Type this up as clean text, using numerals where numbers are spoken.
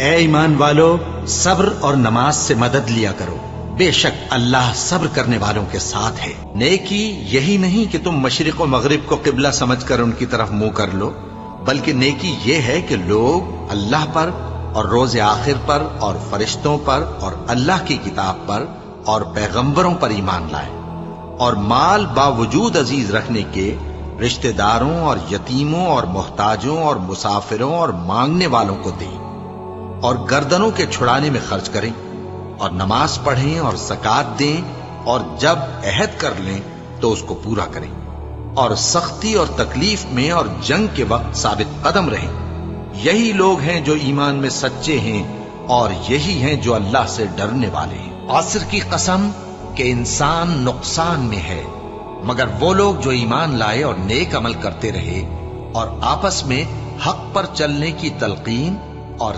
اے ایمان والو، صبر اور نماز سے مدد لیا کرو، بے شک اللہ صبر کرنے والوں کے ساتھ ہے۔ نیکی یہی نہیں کہ تم مشرق و مغرب کو قبلہ سمجھ کر ان کی طرف منہ کر لو، بلکہ نیکی یہ ہے کہ لوگ اللہ پر اور روز آخر پر اور فرشتوں پر اور اللہ کی کتاب پر اور پیغمبروں پر ایمان لائیں، اور مال باوجود عزیز رکھنے کے رشتہ داروں اور یتیموں اور محتاجوں اور مسافروں اور مانگنے والوں کو دیں، اور گردنوں کے چھڑانے میں خرچ کریں، اور نماز پڑھیں اور زکوٰۃ دیں، اور جب عہد کر لیں تو اس کو پورا کریں، اور سختی اور تکلیف میں اور جنگ کے وقت ثابت قدم رہیں۔ یہی لوگ ہیں جو ایمان میں سچے ہیں، اور یہی ہیں جو اللہ سے ڈرنے والے ہیں۔ عصر کی قسم کہ انسان نقصان میں ہے، مگر وہ لوگ جو ایمان لائے اور نیک عمل کرتے رہے اور آپس میں حق پر چلنے کی تلقین اور